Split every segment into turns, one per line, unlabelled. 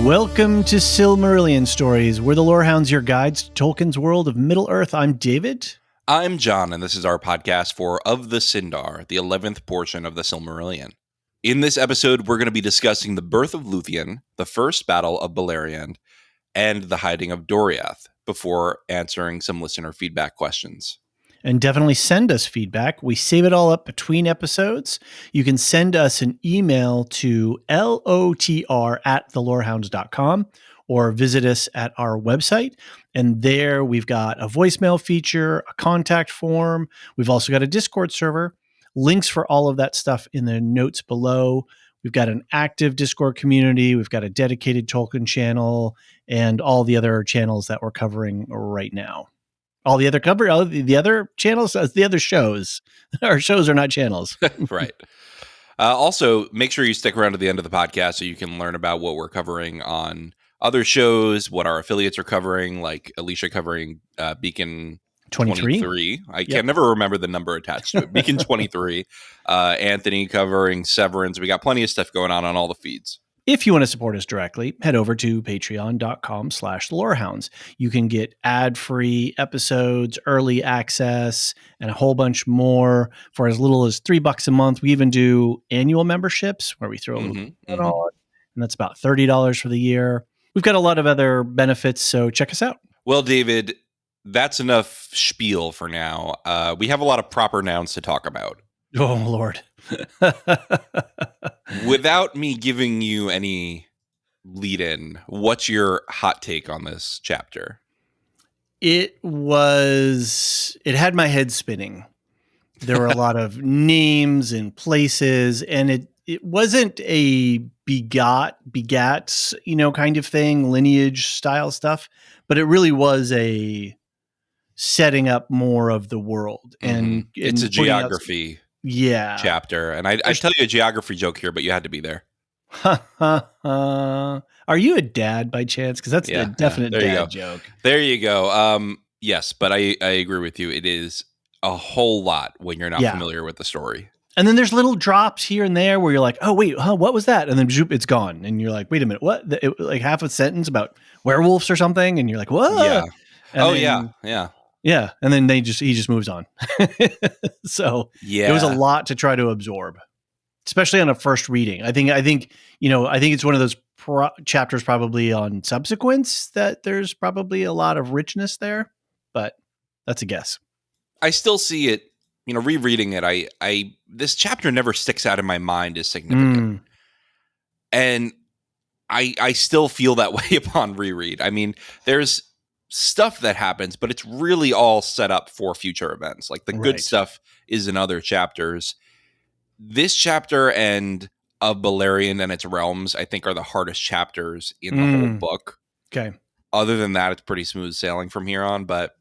Welcome to Silmarillion Stories. We're the Lorehounds, your guides to Tolkien's world of Middle-earth. I'm David.
I'm John, and this is our podcast for Of the Sindar, the 11th portion of the Silmarillion. In this episode, we're going to be discussing the birth of Luthien, the first battle of Beleriand, and the hiding of Doriath, before answering some listener feedback questions.
And definitely send us feedback. We save it all up between episodes. You can send us an email to lotr@thelorehounds.com or visit us at our website. And there we've got a voicemail feature, a contact form. We've also got a Discord server. Links for all of that stuff in the notes below. We've got an active Discord community. We've got a dedicated Tolkien channel and all the other channels that we're covering right now. All the other channels, the other shows. Our shows are not channels.
Right. Also, make sure you stick around to the end of the podcast so you can learn about what we're covering on other shows, what our affiliates are covering, like Elysia covering Beacon 23. I can never remember the number attached to it. Beacon 23. Anthony covering Severance. We got plenty of stuff going on all the feeds.
If you want to support us directly, head over to patreon.com/lorehounds. You can get ad-free episodes, early access, and a whole bunch more for as little as $3 a month. We even do annual memberships where we throw a little bit on, and that's about $30 for the year. We've got a lot of other benefits, so check us out.
Well, David, that's enough spiel for now. We have a lot of proper nouns to talk about.
Oh, Lord.
Without me giving you any lead in, what's your hot take on this chapter?
It had my head spinning. There were a lot of names and places, and it wasn't a begat, kind of thing, lineage style stuff, but it really was a setting up more of the world. And
it's a geography chapter. And I tell you a geography joke here, but you had to be there.
Are you a dad by chance? Because that's a definite dad joke.
There you go. Yes, but I agree with you. It is a whole lot when you're not familiar with the story.
And then there's little drops here and there where you're like, oh, wait, what was that? And then zoop, it's gone. And you're like, wait a minute, what? Like half a sentence about werewolves or something. And you're like, what?
Yeah.
And Yeah, and then he just moves on. So it was a lot to try to absorb, especially on a first reading. I think it's one of those chapters probably on subsequence that there's probably a lot of richness there, but that's a guess.
I still see it, rereading it. This chapter never sticks out in my mind as significant, and I still feel that way upon reread. I mean, there's stuff that happens, but it's really all set up for future events. Like the good stuff is in other chapters. This chapter and of Beleriand and its realms, I think, are the hardest chapters in the whole book.
Okay.
Other than that, it's pretty smooth sailing from here on. But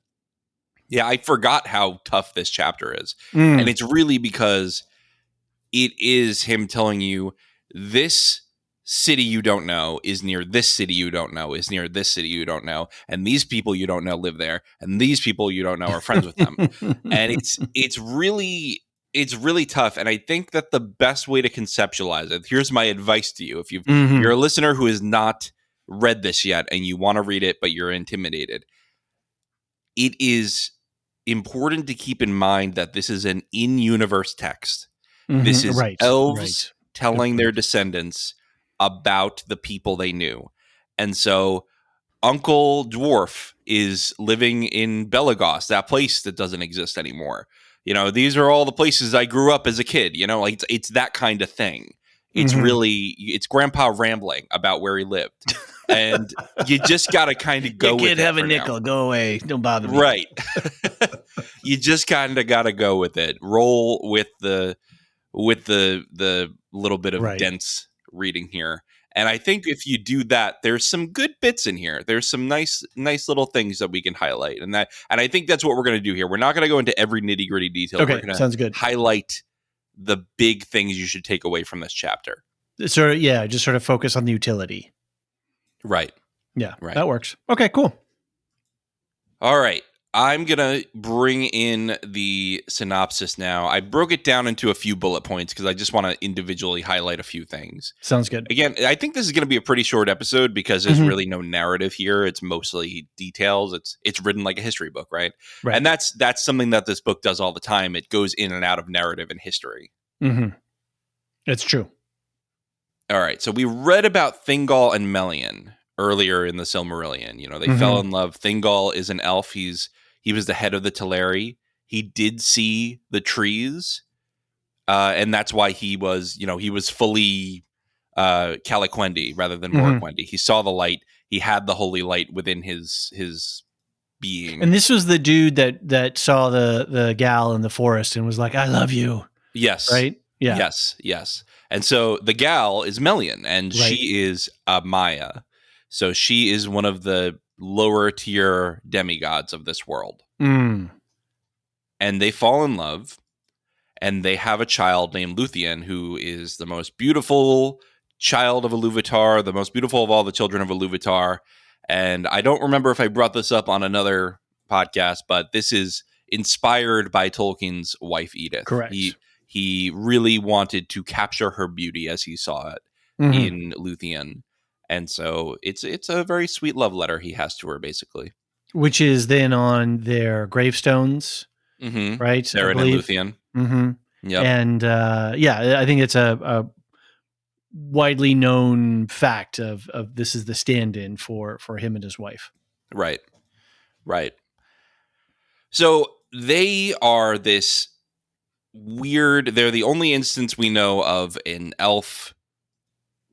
yeah, I forgot how tough this chapter is. And it's really because it is him telling you this city you don't know is near this city you don't know is near this city you don't know, and these people you don't know live there, and these people you don't know are friends with them. And it's really tough. And I think that the best way to conceptualize it, here's my advice to you: if you're a listener who has not read this yet and you want to read it but you're intimidated, it is important to keep in mind that this is an in-universe text. This is elves telling their descendants about the people they knew. And so Uncle Dwarf is living in Belagos, that place that doesn't exist anymore. These are all the places I grew up as a kid. It's that kind of thing. It's really, it's grandpa rambling about where he lived. And you just got to kind of go with it. You can't
have a nickel. Go away. Don't bother me.
Right. You just kind of got to go with it. Roll with the little bit of dense reading here. And I think if you do that, there's some good bits in here. There's some nice little things that we can highlight. And I think that's what we're going to do here. We're not going to go into every nitty-gritty detail.
Okay,
we're going
sounds good.
Highlight the big things you should take away from this chapter.
Just sort of focus on the utility.
Right.
Yeah, right. That works. Okay, cool.
All right. I'm going to bring in the synopsis now. I broke it down into a few bullet points because I just want to individually highlight a few things.
Sounds good.
Again, I think this is going to be a pretty short episode because there's really no narrative here. It's mostly details. It's written like a history book, right? And that's something that this book does all the time. It goes in and out of narrative and history.
It's true.
All right. So we read about Thingol and Melian earlier in the Silmarillion. You know, they fell in love. Thingol is an elf. He was the head of the Teleri. He did see the trees, and that's why he was fully Caliquendi rather than Morquendi. He saw the light. He had the holy light within his being.
And this was the dude that saw the gal in the forest and was like, "I love you."
Yes.
Right? Yeah.
Yes. And so the gal is Melian, and she is a Maya. So she is one of the lower tier demigods of this world. And they fall in love, and they have a child named Luthien, who is the most beautiful child of Iluvatar, the most beautiful of all the children of Iluvatar. And I don't remember if I brought this up on another podcast, but this is inspired by Tolkien's wife, Edith.
Correct.
He really wanted to capture her beauty as he saw it in Luthien. And so it's a very sweet love letter he has to her, basically.
Which is then on their gravestones, right?
They're in Luthien.
Yep. And I think it's a widely known fact of this is the stand-in for him and his wife.
Right. So they are this weird. They're the only instance we know of an elf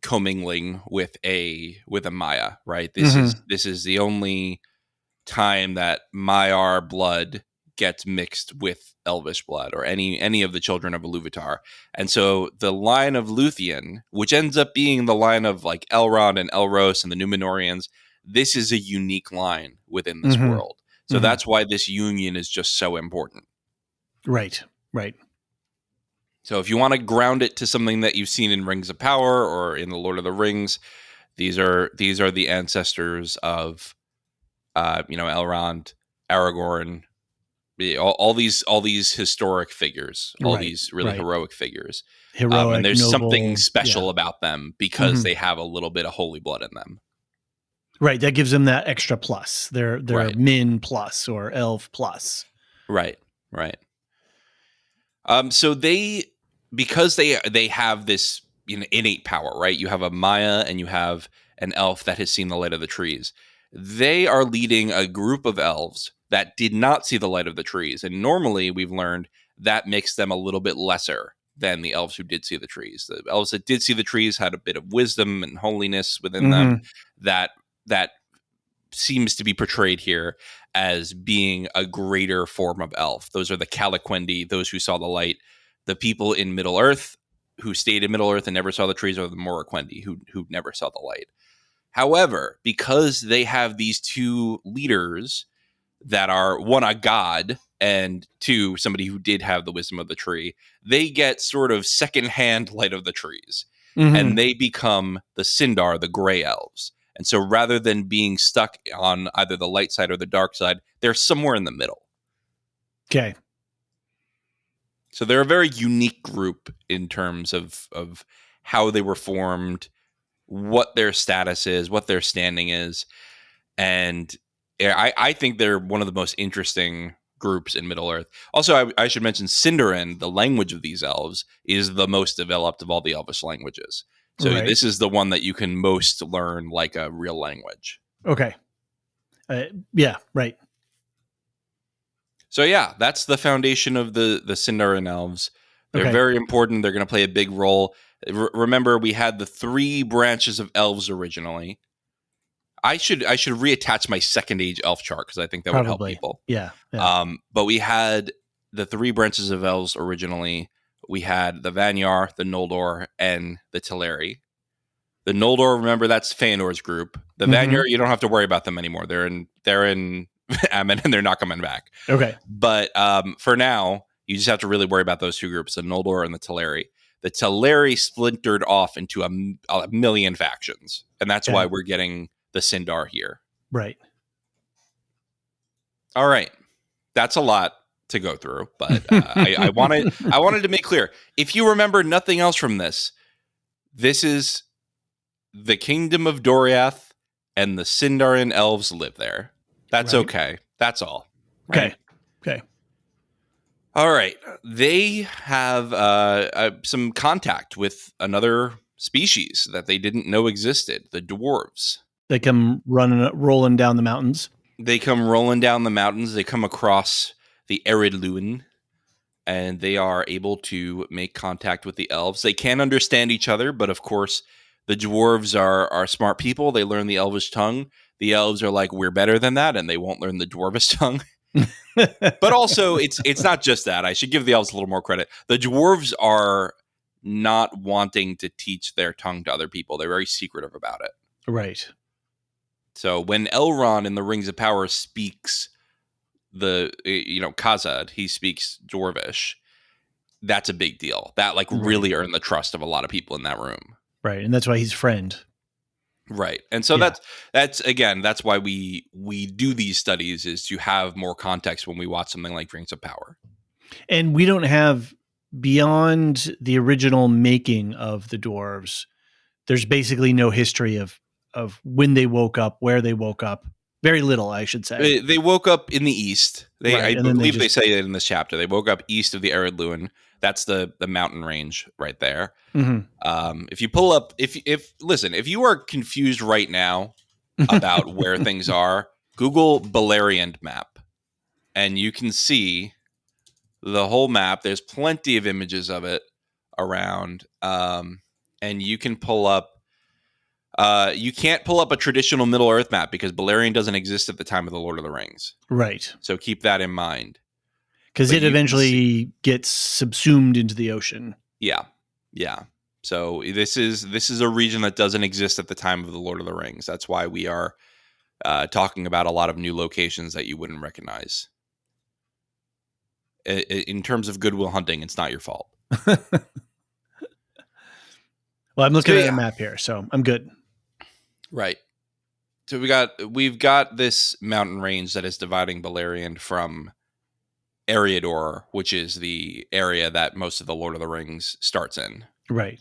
commingling with a Maya, right? This is the only time that Maiar blood gets mixed with Elvish blood or any of the children of Iluvatar. And so the line of Luthien, which ends up being the line of like Elrond and Elros and the Númenóreans, this is a unique line within this world. So that's why this union is just so important.
Right.
So if you want to ground it to something that you've seen in Rings of Power or in the Lord of the Rings, these are the ancestors of Elrond, Aragorn, all these historic figures, all these really heroic figures.
Heroic,
and there's
noble,
something special about them because they have a little bit of holy blood in them.
Right. That gives them that extra plus. They're min plus or elf plus.
Right. So because they have this innate power, right? You have a Maya and you have an elf that has seen the light of the trees. They are leading a group of elves that did not see the light of the trees. And normally we've learned that makes them a little bit lesser than the elves who did see the trees. The elves that did see the trees had a bit of wisdom and holiness within them that seems to be portrayed here as being a greater form of elf. Those are the Caliquendi, those who saw the light. The people in Middle Earth who stayed in Middle Earth and never saw the trees are the Morquendi, who never saw the light. However, because they have these two leaders that are, one, a god, and two, somebody who did have the wisdom of the tree, they get sort of secondhand light of the trees. And they become the Sindar, the gray elves. And so rather than being stuck on either the light side or the dark side, they're somewhere in the middle.
Okay.
So they're a very unique group in terms of how they were formed, what their status is, what their standing is. And I think they're one of the most interesting groups in Middle-earth. Also, I should mention Sindarin, the language of these elves, is the most developed of all the Elvish languages. So this is the one that you can most learn like a real language.
Okay. Yeah, right.
So yeah, that's the foundation of the Sindarin elves. They're very important. They're going to play a big role. Remember, we had the 3 branches of elves originally. I should reattach my second age elf chart because I think that would help people.
Yeah.
But we had the 3 branches of elves originally. We had the Vanyar, the Noldor, and the Teleri. The Noldor, remember, that's Fëanor's group. The Vanyar, you don't have to worry about them anymore. They're in Ammon, and they're not coming back.
Okay.
But for now, you just have to really worry about those 2 groups, the Noldor and the Teleri. The Teleri splintered off into a million factions, and that's why we're getting the Sindar here.
Right.
All right. That's a lot to go through, but I wanted to make clear. If you remember nothing else from this, this is the kingdom of Doriath, and the Sindarin elves live there. That's
Right.
okay. That's all. Right?
Okay.
All right. They have some contact with another species that they didn't know existed, the dwarves.
They come rolling down the mountains.
They come rolling down the mountains. They come across the Eridluin, and they are able to make contact with the elves. They can understand each other, but of course, the dwarves are smart people. They learn the elvish tongue. The elves are like, we're better than that, and they won't learn the dwarvish tongue. But also, it's not just that. I should give the elves a little more credit. The dwarves are not wanting to teach their tongue to other people. They're very secretive about it.
Right.
So when Elrond in the Rings of Power speaks Khazad, he speaks Dwarvish. That's a big deal. That really earned the trust of a lot of people in that room.
Right, and that's why he's friend.
Right. And so that's why we do these studies, is to have more context when we watch something like Rings of Power.
And we don't have, beyond the original making of the dwarves, there's basically no history of when they woke up, where they woke up. Very little, I should say.
They woke up in the east. I believe they say it in this chapter. They woke up east of the Eridluin. That's the mountain range right there.
Mm-hmm.
If you pull up, if you are confused right now about where things are, Google Beleriand map, and you can see the whole map. There's plenty of images of it around, and you can pull up. You can't pull up a traditional Middle Earth map because Beleriand doesn't exist at the time of the Lord of the Rings.
Right.
So keep that in mind.
Because it eventually gets subsumed into the ocean.
Yeah. Yeah. So this is a region that doesn't exist at the time of the Lord of the Rings. That's why we are talking about a lot of new locations that you wouldn't recognize. In terms of Good Will Hunting, it's not your fault.
Well, I'm looking at a map here, so I'm good.
Right. So we've got this mountain range that is dividing Beleriand from Eriador, which is the area that most of the Lord of the Rings starts in.
Right.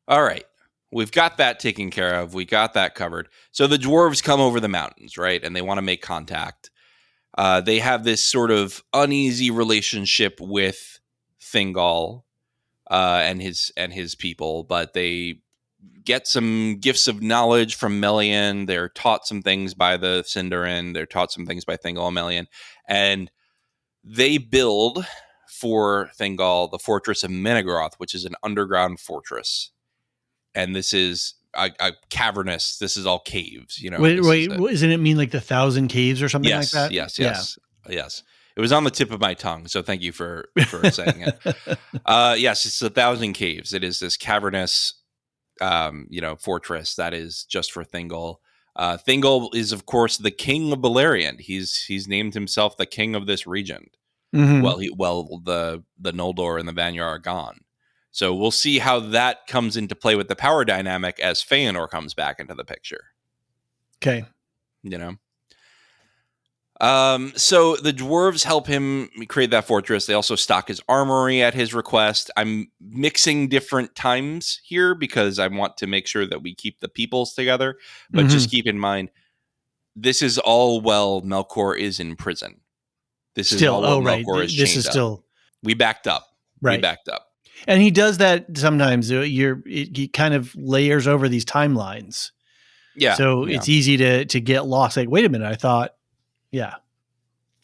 All right. We've got that taken care of. We got that covered. So the dwarves come over the mountains, right? And they want to make contact. They have this sort of uneasy relationship with Thingol and his people, but they get some gifts of knowledge from Melian. They're taught some things by the Sindarin. They're taught some things by Thingol and Melian. And they build for Thingol the fortress of Menegroth, which is an underground fortress. And this is a cavernous. This is all caves.
Wait, doesn't it mean like the 1,000 caves or something like that?
Yes. It was on the tip of my tongue, so thank you for saying it. Yes, it's 1,000 caves. It is this cavernous, fortress that is just for Thingol. Thingol is, of course, the king of Beleriand. He's named himself the king of this region. Mm-hmm. The Noldor and the Vanyar are gone. So we'll see how that comes into play with the power dynamic as Fëanor comes back into the picture.
Okay.
So the dwarves help him create that fortress. They also stock his armory at his request. I'm mixing different times here because I want to make sure that we keep the peoples together. But just keep in mind, this is all while Melkor is in prison. This is Melkor is chained up. We backed up.
Right.
We backed up.
And he does that sometimes. He kind of layers over these timelines.
Yeah.
So it's easy to get lost. Like, wait a minute, I thought, yeah.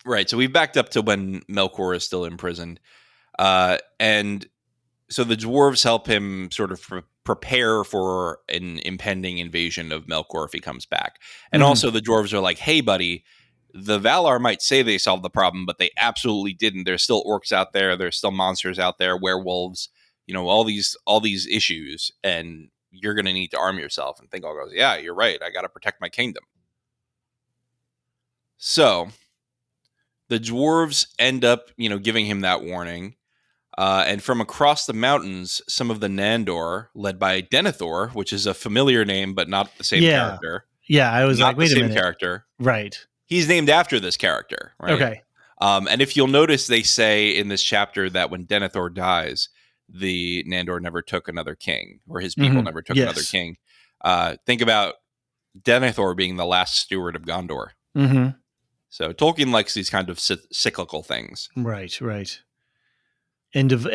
Right. So we've backed up to when Melkor is still imprisoned. And so the dwarves help him sort of prepare for an impending invasion of Melkor if he comes back. And also the dwarves are like, hey, buddy, the Valar might say they solved the problem, but they absolutely didn't. There's still orcs out there. There's still monsters out there, werewolves, all these issues. And you're going to need to arm yourself. And Thingol goes, yeah, you're right. I got to protect my kingdom. So the dwarves end up, giving him that warning. And from across the mountains, some of the Nandor, led by Denethor, which is a familiar name, but not the same character.
Yeah, I was
not
like, wait
the
a
same
minute.
character.
Right.
He's named after this character, right?
Okay.
And if you'll notice, they say in this chapter that when Denethor dies, the Nandor never took another king, or his people never took another king. Think about Denethor being the last steward of Gondor.
Mm-hmm.
So Tolkien likes these kind of cyclical things.
Right. End of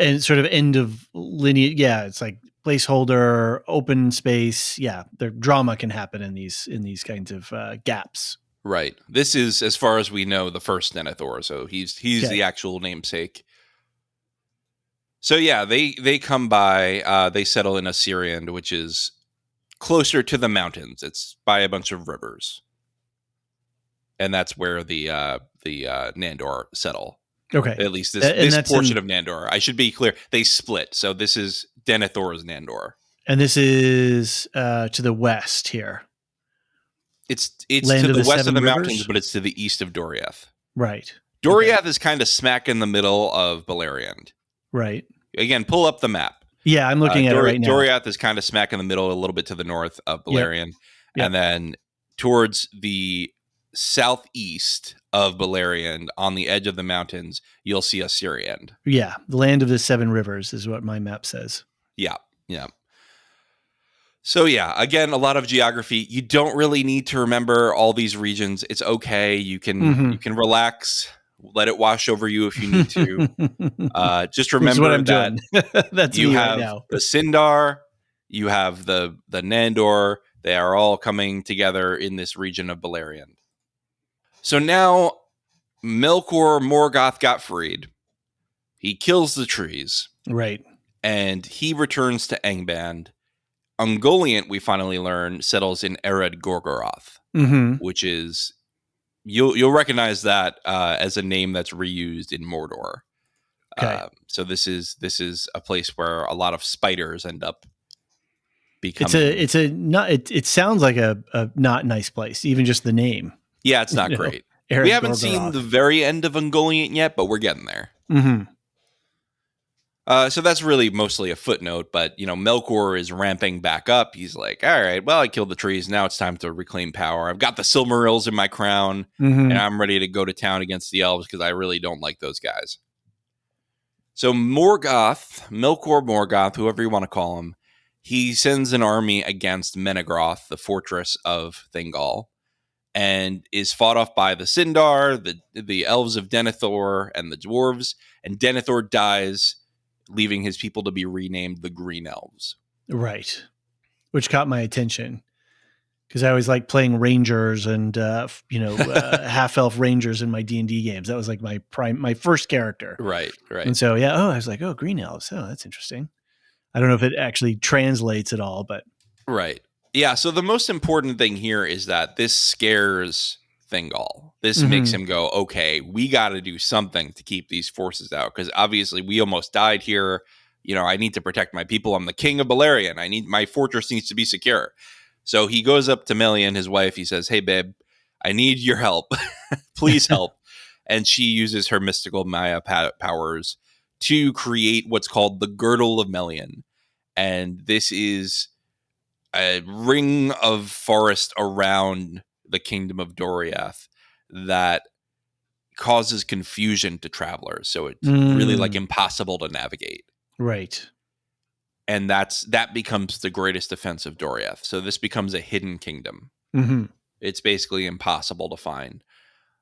lineage. Yeah, it's like placeholder, open space. Yeah, the drama can happen in these kinds of gaps.
Right. This is, as far as we know, the first Denethor. So he's the actual namesake. So yeah, they come by. They settle in Assyrian, which is closer to the mountains. It's by a bunch of rivers, and that's where the Nandor settle.
Okay.
At least this portion of Nandor. I should be clear. They split. So this is Denethor's Nandor.
And this is to the west here.
It's to the west of the mountains, but it's to the east of Doriath.
Right.
Doriath is kind of smack in the middle of Beleriand.
Right.
Again, pull up the map.
Yeah, I'm looking at it right now.
Doriath is kind of smack in the middle, a little bit to the north of Beleriand. Yep. And then towards the southeast of Beleriand, on the edge of the mountains, you'll see Assyrian.
Yeah, the land of the seven rivers is what my map says.
Yeah. So yeah, again, a lot of geography. You don't really need to remember all these regions. It's okay. You can relax, let it wash over you if you need to. Just remember that
That's
you
me
have
right now.
the Sindar, you have the Nandor. They are all coming together in this region of Beleriand. So now Melkor Morgoth got freed. He kills the trees.
Right.
And he returns to Angband. Ungoliant, we finally learn, settles in Ered Gorgoroth, which is you'll recognize that as a name that's reused in Mordor.
Okay.
So this is a place where a lot of spiders end up becoming.
It sounds like a not nice place, even just the name.
Yeah, it's not great. We haven't seen the very end of Ungoliant yet, but we're getting there.
Mm-hmm.
So that's really mostly a footnote, but Melkor is ramping back up. He's like, all right, well, I killed the trees. Now it's time to reclaim power. I've got the Silmarils in my crown, and I'm ready to go to town against the elves because I really don't like those guys. So Melkor Morgoth, whoever you want to call him, he sends an army against Menegroth, the fortress of Thingol, and is fought off by the Sindar, the elves of Denethor, and the dwarves, and Denethor dies, leaving his people to be renamed the Green Elves.
Right. Which caught my attention because I always like playing Rangers and, half-elf Rangers in my D&D games. That was like my first character.
Right.
And so, I was like, oh, Green Elves. Oh, that's interesting. I don't know if it actually translates at all, but.
Right. Yeah, so the most important thing here is that this scares Thingol. This makes him go, okay, we got to do something to keep these forces out because obviously we almost died here. I need to protect my people. I'm the king of Beleriand. My fortress needs to be secure. So he goes up to Melian, his wife. He says, hey, babe, I need your help. Please help. And she uses her mystical Maya powers to create what's called the Girdle of Melian. And this is a ring of forest around the kingdom of Doriath that causes confusion to travelers. So it's really like impossible to navigate.
Right.
And that becomes the greatest defense of Doriath. So this becomes a hidden kingdom. It's basically impossible to find.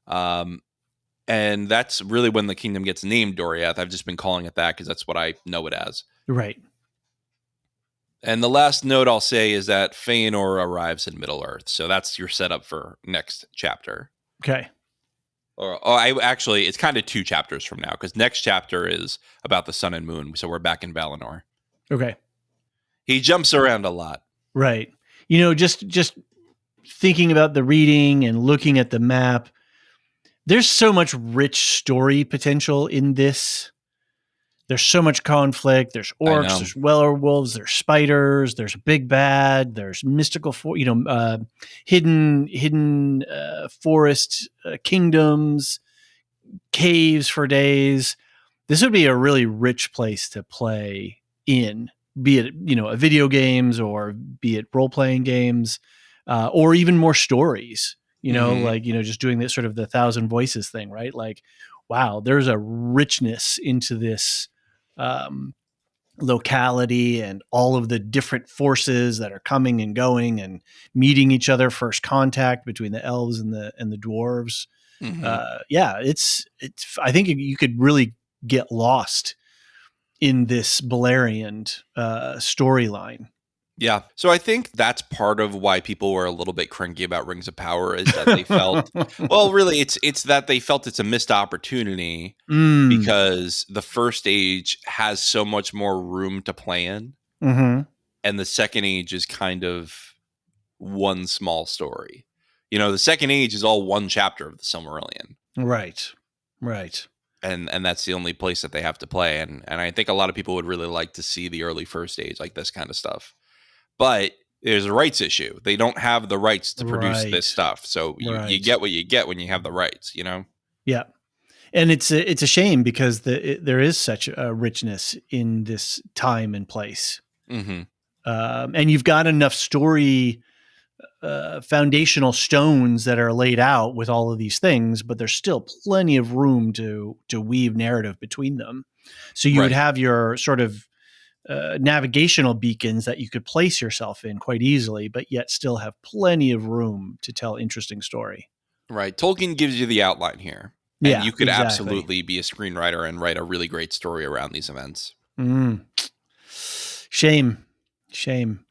And that's really when the kingdom gets named Doriath. I've just been calling it that because that's what I know it as.
Right.
And the last note I'll say is that Fëanor arrives in Middle-earth. So that's your setup for next chapter.
Okay.
It's kind of 2 chapters from now because next chapter is about the sun and moon. So we're back in Valinor.
Okay.
He jumps around a lot.
Right. Just thinking about the reading and looking at the map, there's so much rich story potential in this. There's so much conflict. There's orcs, there's werewolves, there's spiders, there's a big bad, there's mystical, hidden forest kingdoms, caves for days. This would be a really rich place to play in, be it, a video games or be it role-playing games, or even more stories. Just doing this sort of the thousand voices thing, right? Like, wow, there's a richness into this locality and all of the different forces that are coming and going and meeting each other, first contact between the elves and the dwarves. It's I think you could really get lost in this Beleriand storyline.
Yeah. So I think that's part of why people were a little bit cranky about Rings of Power, is that they felt, well, really it's that they felt it's a missed opportunity because the first age has so much more room to play in. And the second age is kind of one small story. The second age is all one chapter of the Silmarillion.
Right.
And that's the only place that they have to play. And I think a lot of people would really like to see the early first age, like this kind of stuff. But there's a rights issue. They don't have the rights to produce this stuff. So you get what you get when you have the rights,
Yeah. And it's a shame because there is such a richness in this time and place. And you've got enough story foundational stones that are laid out with all of these things, but there's still plenty of room to weave narrative between them. So you would have your sort of navigational beacons that you could place yourself in quite easily, but yet still have plenty of room to tell interesting story.
Right. Tolkien gives you the outline here. And you could absolutely be a screenwriter and write a really great story around these events.
Shame.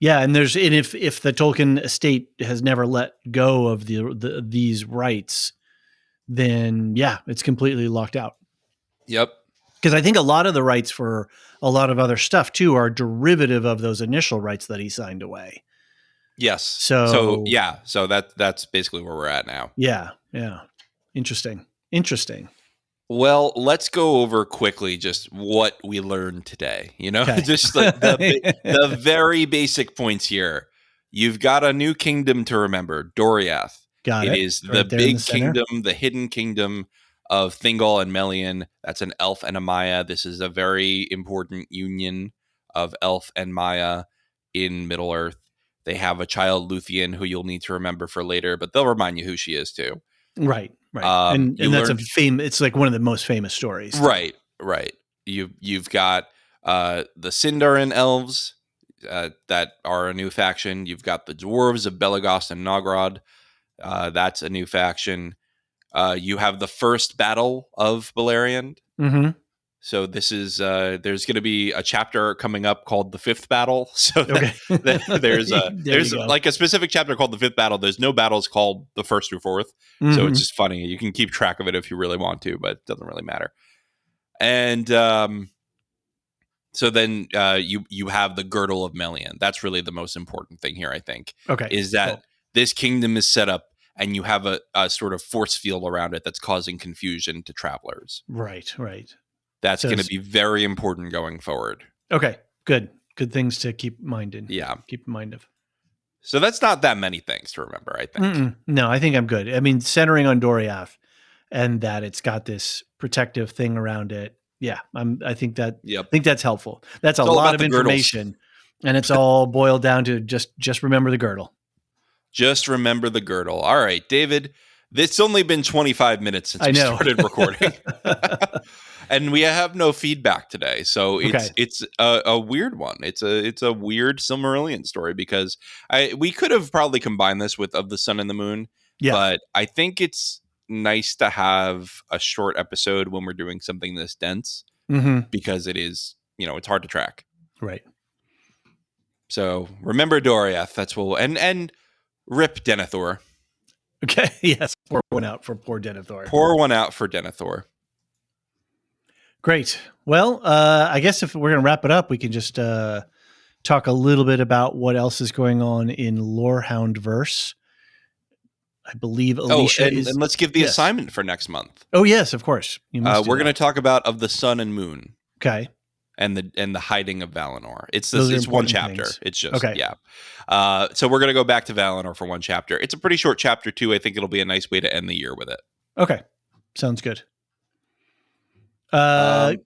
Yeah, and if the Tolkien estate has never let go of these rights, then it's completely locked out.
Yep.
Because I think a lot of the rights for a lot of other stuff too are derivative of those initial rights that he signed away.
Yes. So that's basically where we're at now.
Yeah. Interesting.
Well, let's go over quickly just what we learned today. Just like the very basic points here. You've got a new kingdom to remember, Doriath.
Got it.
It is the big kingdom, the hidden kingdom of Thingol and Melian. That's an elf and a Maya. This is a very important union of elf and Maya in Middle Earth. They have a child, Luthien, who you'll need to remember for later, but they'll remind you who she is too.
Right. And that's it's like one of the most famous stories.
Right. You've got the Sindar and Elves that are a new faction. You've got the dwarves of Belegost and Nogrod. That's a new faction. You have the first battle of Beleriand. So this is there's going to be a chapter coming up called the Fifth Battle. So there's like a specific chapter called the Fifth Battle. There's no battles called the first through fourth. So it's just funny. You can keep track of it if you really want to, but it doesn't really matter. And so then you have the Girdle of Melian. That's really the most important thing here, I think. Is that this kingdom is set up and you have a sort of force field around it that's causing confusion to travelers.
Right.
That's going to be very important going forward.
Okay, good things to keep in mind. Keep in mind of.
So that's not that many things to remember, I think.
No, I think I'm good. I mean, centering on Doriath and that it's got this protective thing around it. Yeah, I think that's helpful. That's a lot of information, and it's all boiled down to just remember the girdle.
Just remember the girdle. All right, David. It's only been 25 minutes since we started recording. And we have no feedback today, so it's a weird one. It's a weird Silmarillion story because we could have probably combined this with Of the Sun and the Moon, but I think it's nice to have a short episode when we're doing something this dense because it is it's hard to track.
Right.
So remember Doriath. That's what and rip Denethor.
Okay. Yes. Pour one out for poor Denethor.
Pour one out for Denethor.
Great. Well, I guess if we're going to wrap it up, we can just talk a little bit about what else is going on in Lorehound verse. I believe Elysia
and let's give the assignment for next month.
Oh, yes, of course.
We're going to talk about Of the Sun and Moon.
Okay.
And the hiding of Valinor. It's one chapter.
Things.
It's just so we're going to go back to Valinor for one chapter. It's a pretty short chapter too. I think it'll be a nice way to end the year with it.
Okay. Sounds good. So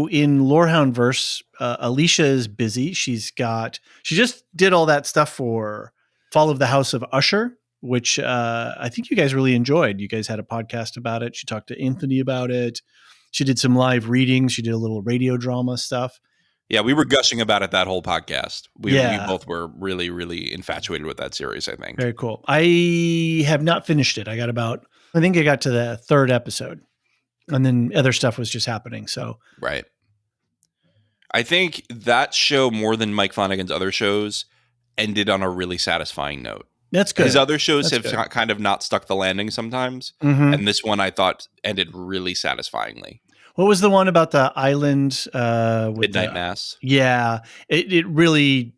in Lorehound verse, Elysia is busy. She just did all that stuff for Fall of the House of Usher, which I think you guys really enjoyed. You guys had a podcast about it. She talked to Anthony about it. She did some live readings. She did a little radio drama stuff.
Yeah, we were gushing about it that whole podcast. We
Yeah.
both were really, really infatuated with that series, I think.
Very cool. I have not finished it. I think I got to the third episode, and then other stuff was just happening. So
Right. I think that show, more than Mike Flanagan's other shows, ended on a really satisfying note.
that's good.
His other shows
That's
have
good.
kind of not stuck the landing sometimes.
Mhm.
And this one I thought ended really satisfyingly.
What was the one about the island? With
Midnight Mass.
Yeah, it really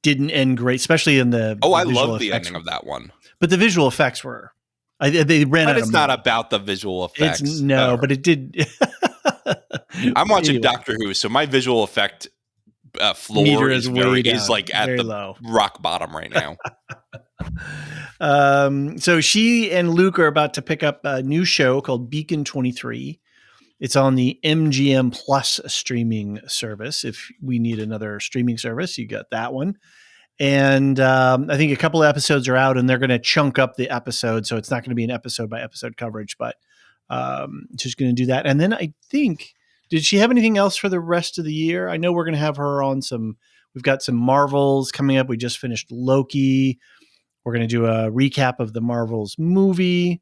didn't end great, especially in the.
Oh,
the
I
visual
love the
effects.
ending of that one.
But the visual effects were. They ran
But
out
it's
of
not
money.
about the visual effects.
But it did.
I'm watching
Anyway.
Doctor Who, so my visual effect floor
Meter
is
way down,
like at
very
the
low.
rock bottom right now.
So she and Luke are about to pick up a new show called Beacon 23. It's on the MGM Plus streaming service. If we need another streaming service, you got that one. And I think a couple of episodes are out, and they're going to chunk up the episode, so it's not going to be an episode by episode coverage, but she's going to do that. And then I think, did she have anything else for the rest of the year? I know we're going to have her on some. We've got some Marvels coming up. We just finished Loki. We're going to do a recap of the Marvels movie.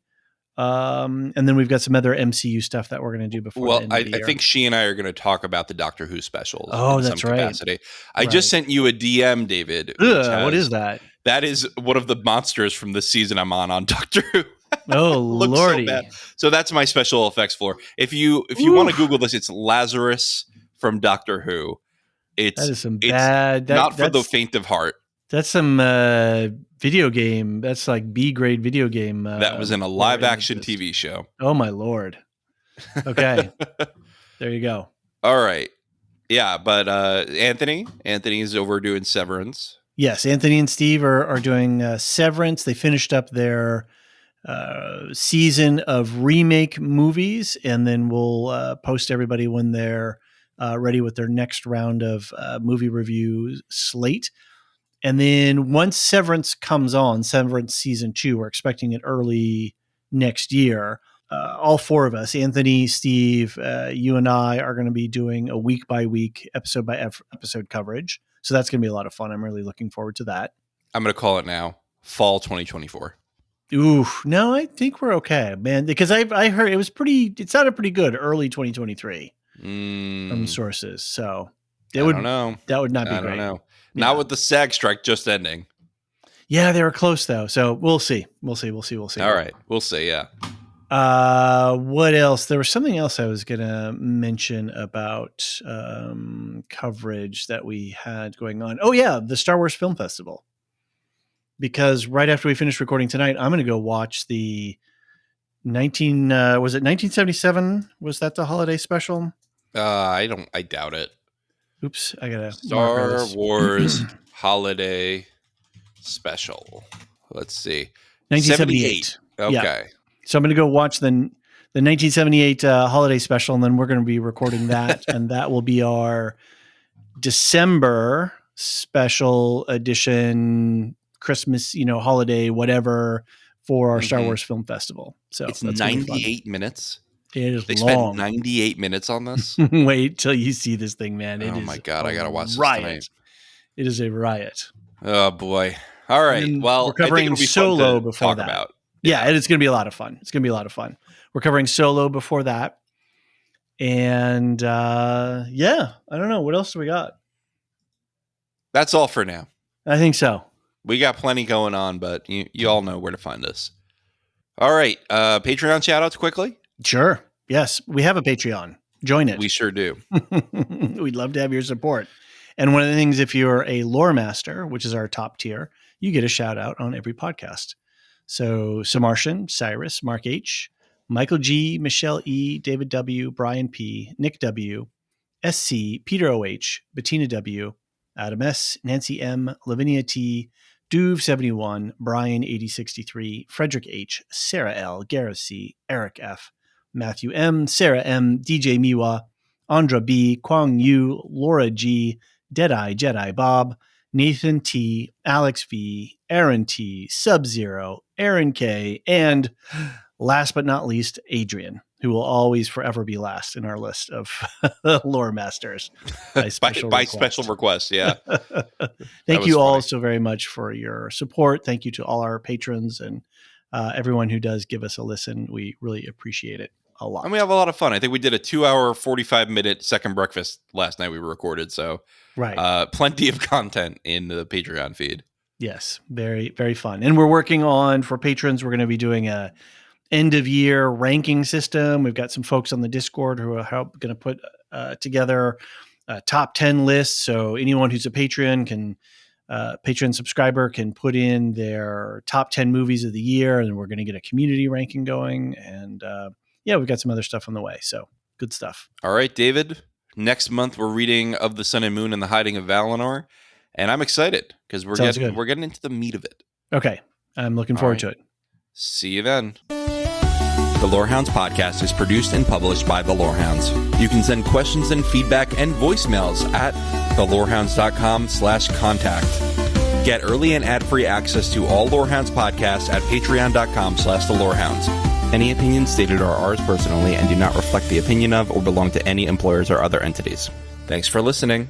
And then we've got some other MCU stuff that we're going to do before the end of the year.
I think she and I are going to talk about the Doctor Who specials.
Oh,
in
that's
some
right.
capacity. I just sent you a DM, David.
What is that?
That is one of the monsters from the season I'm on Doctor Who.
Oh, lordy.
So bad. So that's my special effects floor. If you want to Google this, it's Lazarus from Doctor Who.
That is some bad.
Not for the faint of heart.
That's some video game. That's like B grade video game.
That was in a live action TV show.
Oh my Lord. Okay. There you go.
All right. Yeah. But Anthony's over doing Severance.
Yes. Anthony and Steve are doing Severance. They finished up their season of remake movies, and then we'll post everybody when they're ready with their next round of movie review slate. And then once Severance comes on, Severance season 2, we're expecting it early next year. All four of us, Anthony, Steve, you and I, are going to be doing a week by week, episode by episode coverage. So that's going to be a lot of fun. I'm really looking forward to that.
I'm going to call it now. Fall 2024.
Ooh, no, I think we're okay, man. Because I heard it sounded pretty good early 2023 from sources. So that would not be great.
I don't know. Not with the SAG strike just ending.
Yeah, they were close though. So we'll see. We'll see.
All right. We'll see. Yeah.
What else? There was something else I was going to mention about coverage that we had going on. Oh yeah, the Star Wars Film Festival. Because right after we finish recording tonight, I'm going to go watch the 1977? Was that the holiday special?
I doubt it.
Oops, I gotta
Star Wars holiday special. Let's see.
1978.
Okay.
Yeah. So I'm going to go watch the 1978 holiday special, and then we're going to be recording that, and that will be our December special edition, Christmas, holiday, whatever, for our Star Wars Film Festival. So
it's 98 minutes.
It is
they
long.
spent 98 minutes on this.
Wait till you see this thing, man. It
oh
is
my God, I gotta watch this
riot.
tonight.
It is a riot.
Oh boy. All right. Well,
we're covering
I think it'll be
Solo
fun to
before
talk
that.
About.
Yeah, it's going to be a lot of fun. We're covering Solo before that. And I don't know. What else do we got?
That's all for now.
I think so.
We got plenty going on, but you all know where to find us. All right. Patreon shout outs quickly.
Sure. Yes. We have a Patreon. Join it.
We sure do.
We'd love to have your support. And one of the things, if you're a lore master, which is our top tier, you get a shout out on every podcast. So Samartian, Cyrus, Mark H, Michael G, Michelle E, David W, Brian P, Nick W, SC, Peter OH, Bettina W, Adam S, Nancy M, Lavinia T, Duve 71, Brian 8063, Frederick H, Sarah L, Gareth C, Eric F, Matthew M, Sarah M, DJ Miwa, Andra B, Kwang Yu, Laura G, Deadeye Jedi Bob, Nathan T, Alex V, Aaron T, Sub-Zero, Aaron K, and last but not least, Adrian, who will always forever be last in our list of lore masters by special
request. Yeah.
Thank you all so very much for your support. Thank you to all our patrons and everyone who does give us a listen. We really appreciate it a lot.
And we have a lot of fun. I think we did a 2-hour, 45-minute second breakfast last night we recorded. So plenty of content in the Patreon feed.
Yes, very, very fun. And we're working on, for patrons, we're going to be doing a end of year ranking system. We've got some folks on the Discord who are going to put together a top 10 lists. So anyone who's a patron subscriber can put in their top 10 movies of the year, and we're going to get a community ranking going. And we've got some other stuff on the way. So good stuff.
All right, David. Next month, we're reading Of the Sun and Moon and the Hiding of Valinor. And I'm excited because we're getting into the meat of it.
Okay. I'm looking forward to it.
See you then. The Lorehounds podcast is produced and published by the Lorehounds. You can send questions and feedback and voicemails at thelorehounds.com/contact. Get early and ad-free access to all Lorehounds podcasts at patreon.com/thelorehounds. Any opinions stated are ours personally and do not reflect the opinion of or belong to any employers or other entities. Thanks for listening.